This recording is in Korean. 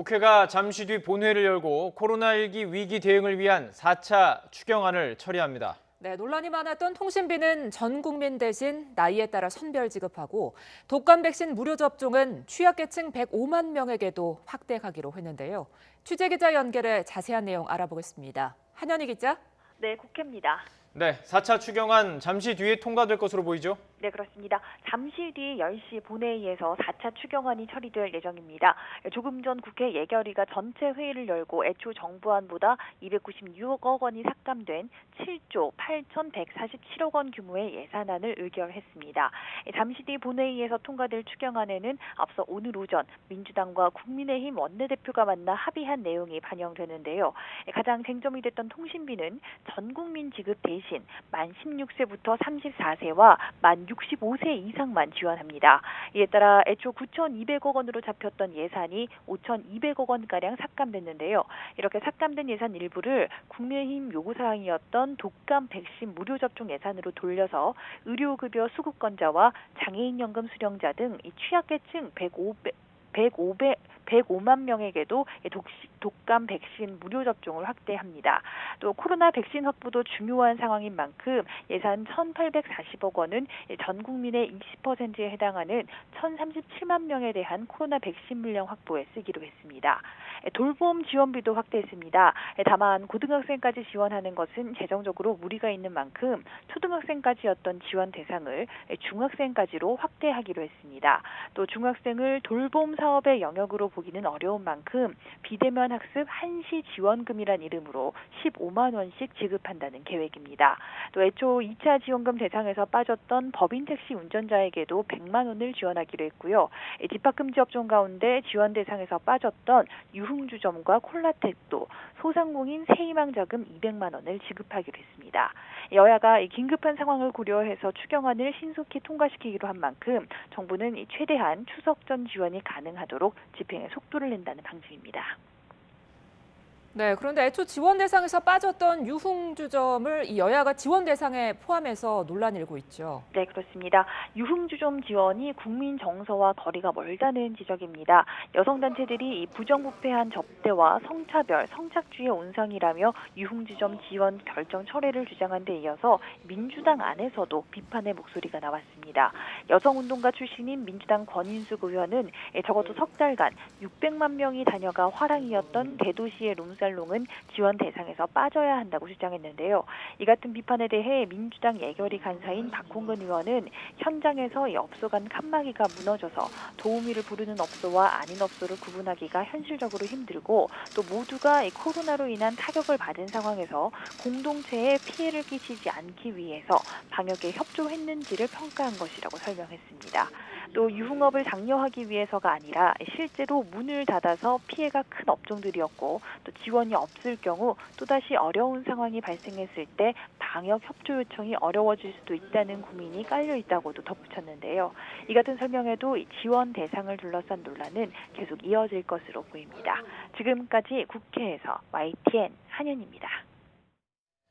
국회가 잠시 뒤 본회의를 열고 코로나19 위기 대응을 위한 4차 추경안을 처리합니다. 네, 논란이 많았던 통신비는 전 국민 대신 나이에 따라 선별 지급하고 독감 백신 무료 접종은 취약계층 105만 명에게도 확대하기로 했는데요. 취재기자 연결해 자세한 내용 알아보겠습니다. 한현희 기자. 네, 국회입니다. 네, 4차 추경안 잠시 뒤에 통과될 것으로 보이죠? 네, 그렇습니다. 잠시 뒤 10시 본회의에서 4차 추경안이 처리될 예정입니다. 조금 전 국회 예결위가 전체 회의를 열고 애초 정부안보다 296억 원이 삭감된 7조 8,147억 원 규모의 예산안을 의결했습니다. 잠시 뒤 본회의에서 통과될 추경안에는 앞서 오늘 오전 민주당과 국민의힘 원내대표가 만나 합의한 내용이 반영되는데요. 가장 쟁점이 됐던 통신비는 전 국민 지급 대신 만 16세부터 34세와 만 65세 이상만 지원합니다. 이에 따라 애초 9,200억 원으로 잡혔던 예산이 5,200억 원가량 삭감됐는데요. 이렇게 삭감된 예산 일부를 국민의힘 요구사항이었던 독감 백신 무료 접종 예산으로 돌려서 의료급여 수급권자와 장애인연금 수령자 등 이 취약계층 105만 명에게도 독감 백신 무료 접종을 확대합니다. 또 코로나 백신 확보도 중요한 상황인 만큼 예산 1,840억 원은 전 국민의 20%에 해당하는 1,037만 명에 대한 코로나 백신 물량 확보에 쓰기로 했습니다. 돌봄 지원비도 확대했습니다. 다만 고등학생까지 지원하는 것은 재정적으로 무리가 있는 만큼 초등학생까지였던 지원 대상을 중학생까지로 확대하기로 했습니다. 또 중학생을 돌봄 사업의 영역으로 보기는 어려운 만큼 비대면 학습 한시 지원금이란 이름으로 15만 원씩 지급한다는 계획입니다. 또 애초 2차 지원금 대상에서 빠졌던 법인 택시 운전자에게도 100만 원을 지원하기로 했고요. 집합금지 업종 가운데 지원 대상에서 빠졌던 유흥주점과 콜라텍도 소상공인 세희망 자금 200만 원을 지급하기로 했습니다. 여야가 긴급한 상황을 고려해서 추경안을 신속히 통과시키기로 한 만큼 정부는 최대한 추석 전 지원이 가능하도록 집행에 속도를 낸다는 방침입니다. 네, 그런데 애초 지원 대상에서 빠졌던 유흥주점을 이 여야가 지원 대상에 포함해서 논란이 일고 있죠. 네, 그렇습니다. 유흥주점 지원이 국민 정서와 거리가 멀다는 지적입니다. 여성단체들이 이 부정부패한 접대와 성차별, 성착취의 온상이라며 유흥주점 지원 결정 철회를 주장한 데 이어서 민주당 안에서도 비판의 목소리가 나왔습니다. 여성운동가 출신인 민주당 권인숙 의원은 적어도 석 달간 600만 명이 다녀가 화랑이었던 대도시의 룸살롱은 지원 대상에서 빠져야 한다고 주장했는데요. 이 같은 비판에 대해 민주당 예결위 간사인 박홍근 의원은 현장에서 이 업소 간 칸막이가 무너져서 도우미를 부르는 업소와 아닌 업소를 구분하기가 현실적으로 힘들고 또 모두가 이 코로나로 인한 타격을 받은 상황에서 공동체에 피해를 끼치지 않기 위해서 방역에 협조했는지를 평가한 것이라고 설명했습니다. 또 유흥업을 장려하기 위해서가 아니라 실제로 문을 닫아서 피해가 큰 업종들이었고 또 지원이 없을 경우 또다시 어려운 상황이 발생했을 때 방역 협조 요청이 어려워질 수도 있다는 고민이 깔려 있다고도 덧붙였는데요. 이 같은 설명에도 지원 대상을 둘러싼 논란은 계속 이어질 것으로 보입니다. 지금까지 국회에서 YTN 한현입니다.